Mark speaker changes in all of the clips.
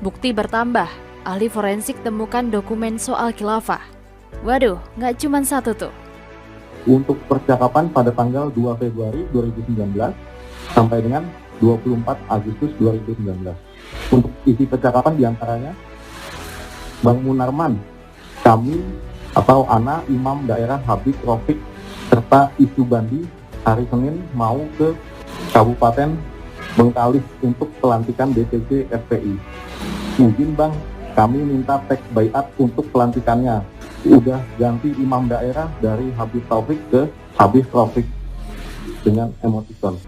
Speaker 1: Bukti bertambah, ahli forensik temukan dokumen soal khilafah. Waduh, nggak cuma satu tuh.
Speaker 2: Untuk percakapan pada tanggal 2 Februari 2019 sampai dengan 24 Agustus 2019. Untuk isi percakapan diantaranya, Bang Munarman, kami atau Ana Imam Daerah Habib Rafiq serta Isu Bandi hari Senin mau ke Kabupaten Bengkalis untuk pelantikan DPC FPI. Izin Bang, kami minta teks baiat untuk pelantikannya. Udah ganti imam daerah dari Habib Taufik ke Habib Rafiq dengan emoticon.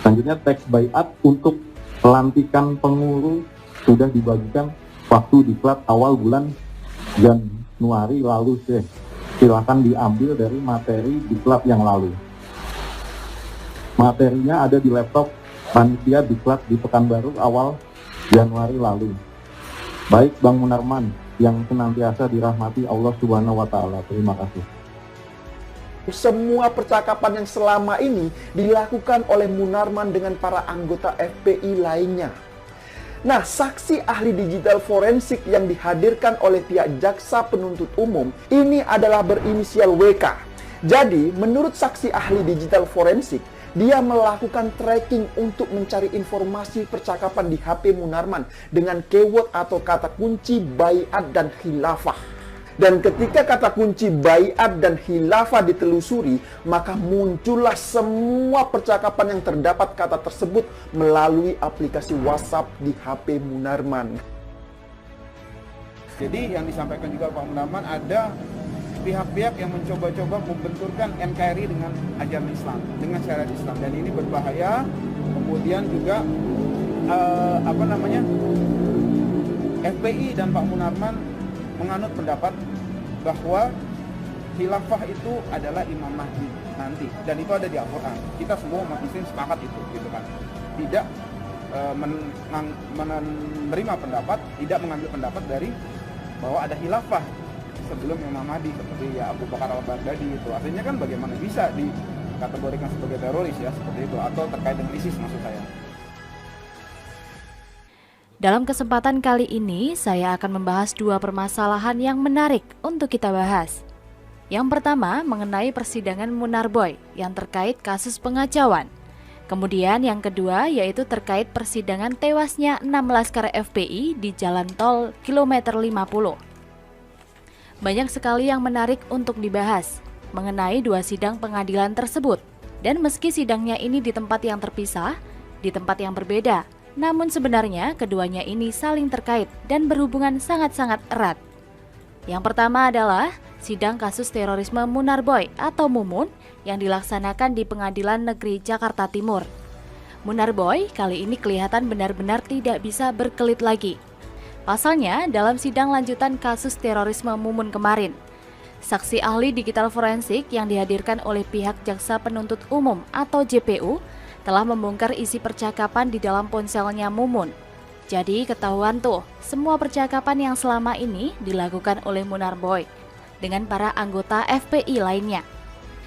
Speaker 2: Selanjutnya teks baiat untuk pelantikan pengurus sudah dibagikan waktu diklat awal bulan Januari lalu. Silakan diambil dari materi diklat yang lalu. Materinya ada di laptop panitia diklat di Pekanbaru awal Januari lalu. Baik Bang Munarman yang senantiasa dirahmati Allah Subhanahu wa Ta'ala. Terima kasih.
Speaker 3: Semua percakapan yang selama ini dilakukan oleh Munarman dengan para anggota FPI lainnya. Nah, saksi ahli digital forensik yang dihadirkan oleh pihak jaksa penuntut umum ini adalah berinisial WK. Jadi, menurut saksi ahli digital forensik, dia melakukan tracking untuk mencari informasi percakapan di HP Munarman dengan keyword atau kata kunci baiat dan khilafah. Dan ketika kata kunci baiat dan khilafah ditelusuri, maka muncullah semua percakapan yang terdapat kata tersebut melalui aplikasi WhatsApp di HP Munarman.
Speaker 4: Jadi yang disampaikan juga Pak Munarman, ada pihak-pihak yang mencoba-coba membenturkan NKRI dengan ajaran Islam, dengan syariat Islam, dan ini berbahaya. Kemudian juga FPI dan Pak Munarman menganut pendapat bahwa khilafah itu adalah Imam Mahdi nanti, dan itu ada di Al-Quran. Kita semua umat Muslim sepakat itu, gitu kan? Tidak menerima pendapat, tidak mengambil pendapat dari bahwa ada khilafah sebelum Imam Mahdi, seperti ya Abu Bakar al-Baghdadi itu. Artinya kan bagaimana bisa dikategorikan sebagai teroris ya, seperti itu, atau terkait dengan ISIS maksud saya.
Speaker 1: Dalam kesempatan kali ini, saya akan membahas dua permasalahan yang menarik untuk kita bahas. Yang pertama, mengenai persidangan Munarboy yang terkait kasus pengacauan. Kemudian yang kedua, yaitu terkait persidangan tewasnya 6 laskar FPI di jalan tol kilometer 50. Banyak sekali yang menarik untuk dibahas mengenai dua sidang pengadilan tersebut. Dan meski sidangnya ini di tempat yang terpisah, di tempat yang berbeda, namun sebenarnya keduanya ini saling terkait dan berhubungan sangat-sangat erat. Yang pertama adalah sidang kasus terorisme Munarboy atau Mumun yang dilaksanakan di Pengadilan Negeri Jakarta Timur. Munarboy kali ini kelihatan benar-benar tidak bisa berkelit lagi. Pasalnya, dalam sidang lanjutan kasus terorisme Mumun kemarin, saksi ahli digital forensik yang dihadirkan oleh pihak Jaksa Penuntut Umum atau JPU telah membongkar isi percakapan di dalam ponselnya Mumun. Jadi ketahuan tuh, semua percakapan yang selama ini dilakukan oleh Munarboy dengan para anggota FPI lainnya.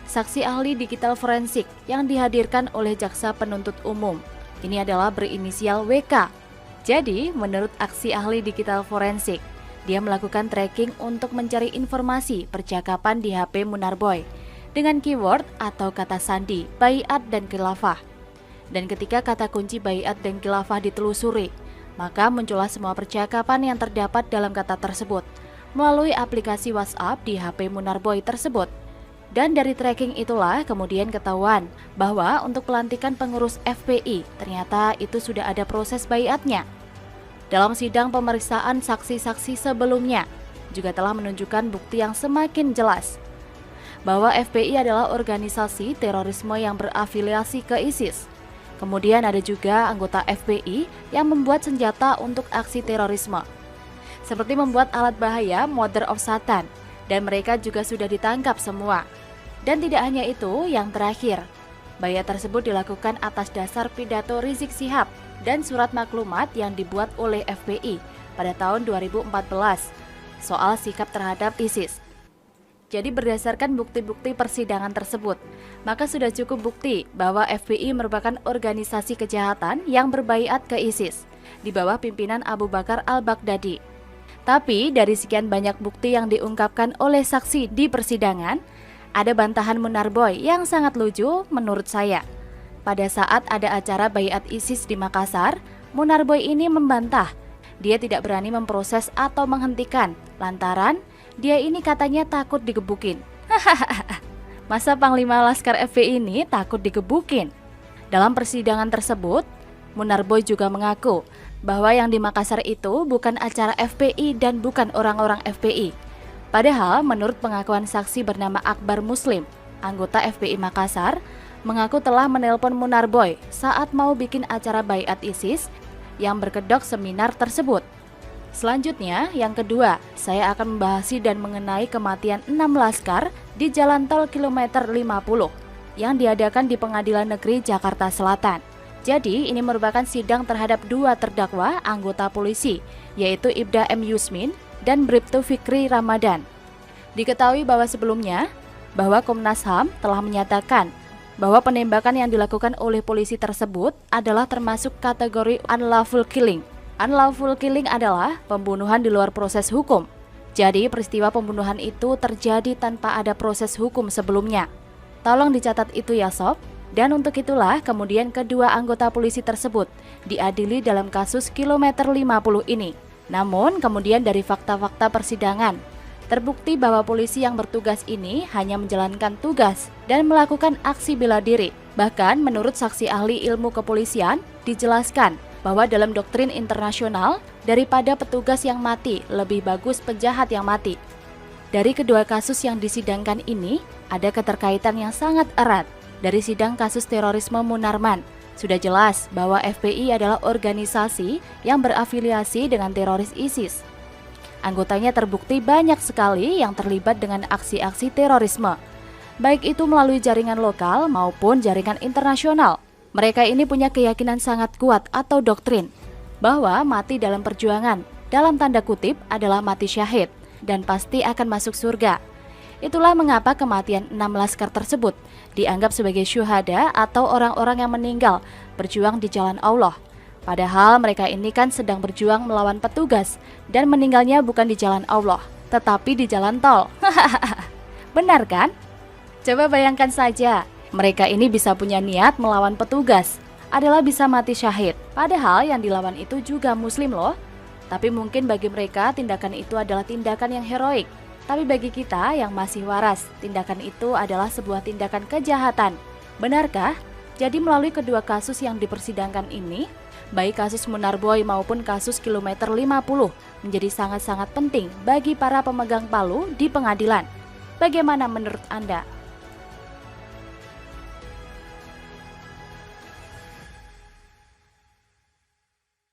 Speaker 1: Saksi ahli digital forensik yang dihadirkan oleh Jaksa Penuntut Umum ini adalah berinisial WK. Jadi, menurut aksi ahli digital forensik, dia melakukan tracking untuk mencari informasi percakapan di HP Munarboy dengan keyword atau kata sandi, baiat dan khilafah. Dan ketika kata kunci baiat dan khilafah ditelusuri, maka muncullah semua percakapan yang terdapat dalam kata tersebut melalui aplikasi WhatsApp di HP Munarboy tersebut. Dan dari tracking itulah kemudian ketahuan bahwa untuk pelantikan pengurus FPI ternyata itu sudah ada proses baiatnya. Dalam sidang pemeriksaan saksi-saksi sebelumnya juga telah menunjukkan bukti yang semakin jelas bahwa FPI adalah organisasi terorisme yang berafiliasi ke ISIS. Kemudian ada juga anggota FPI yang membuat senjata untuk aksi terorisme, seperti membuat alat bahaya Mother of Satan, dan mereka juga sudah ditangkap semua. Dan tidak hanya itu, yang terakhir, baiat tersebut dilakukan atas dasar pidato Rizik Syihab dan surat maklumat yang dibuat oleh FPI pada tahun 2014 soal sikap terhadap ISIS. Jadi berdasarkan bukti-bukti persidangan tersebut, maka sudah cukup bukti bahwa FPI merupakan organisasi kejahatan yang berbaiat ke ISIS di bawah pimpinan Abu Bakar al-Baghdadi. Tapi dari sekian banyak bukti yang diungkapkan oleh saksi di persidangan, ada bantahan Munarboy yang sangat lucu menurut saya. Pada saat ada acara baiat ISIS di Makassar, Munarboy ini membantah dia tidak berani memproses atau menghentikan lantaran dia ini katanya takut digebukin. Masa Panglima Laskar FPI ini takut digebukin? Dalam persidangan tersebut, Munarboy juga mengaku bahwa yang di Makassar itu bukan acara FPI dan bukan orang-orang FPI. Padahal menurut pengakuan saksi bernama Akbar Muslim, anggota FPI Makassar, mengaku telah menelpon Munarboy saat mau bikin acara baiat ISIS yang berkedok seminar tersebut. Selanjutnya, yang kedua, saya akan membahas dan mengenai kematian 6 laskar di jalan tol kilometer 50 yang diadakan di Pengadilan Negeri Jakarta Selatan. Jadi, ini merupakan sidang terhadap 2 terdakwa anggota polisi, yaitu Ibda M. Yusmin dan Bribtu Fikri Ramadan. Diketahui bahwa sebelumnya, bahwa Komnas HAM telah menyatakan bahwa penembakan yang dilakukan oleh polisi tersebut adalah termasuk kategori unlawful killing. Unlawful killing adalah pembunuhan di luar proses hukum. Jadi, peristiwa pembunuhan itu terjadi tanpa ada proses hukum sebelumnya. Tolong dicatat itu ya sob. Dan untuk itulah kemudian kedua anggota polisi tersebut diadili dalam kasus kilometer 50 ini. Namun kemudian dari fakta-fakta persidangan, terbukti bahwa polisi yang bertugas ini hanya menjalankan tugas dan melakukan aksi bela diri. Bahkan menurut saksi ahli ilmu kepolisian, dijelaskan bahwa dalam doktrin internasional, daripada petugas yang mati, lebih bagus penjahat yang mati. Dari kedua kasus yang disidangkan ini, ada keterkaitan yang sangat erat. Dari sidang kasus terorisme Munarman, sudah jelas bahwa FPI adalah organisasi yang berafiliasi dengan teroris ISIS. Anggotanya terbukti banyak sekali yang terlibat dengan aksi-aksi terorisme, baik itu melalui jaringan lokal maupun jaringan internasional. Mereka ini punya keyakinan sangat kuat atau doktrin bahwa mati dalam perjuangan, dalam tanda kutip, adalah mati syahid dan pasti akan masuk surga. Itulah mengapa kematian 6 laskar tersebut dianggap sebagai syuhada atau orang-orang yang meninggal berjuang di jalan Allah. Padahal mereka ini kan sedang berjuang melawan petugas dan meninggalnya bukan di jalan Allah, tetapi di jalan tol. Benar kan? Coba bayangkan saja, mereka ini bisa punya niat melawan petugas, adalah bisa mati syahid. Padahal yang dilawan itu juga muslim loh. Tapi mungkin bagi mereka tindakan itu adalah tindakan yang heroik. Tapi bagi kita yang masih waras, tindakan itu adalah sebuah tindakan kejahatan. Benarkah? Jadi melalui kedua kasus yang dipersidangkan ini, baik kasus Munarboy maupun kasus kilometer 50 menjadi sangat-sangat penting bagi para pemegang palu di pengadilan. Bagaimana menurut Anda?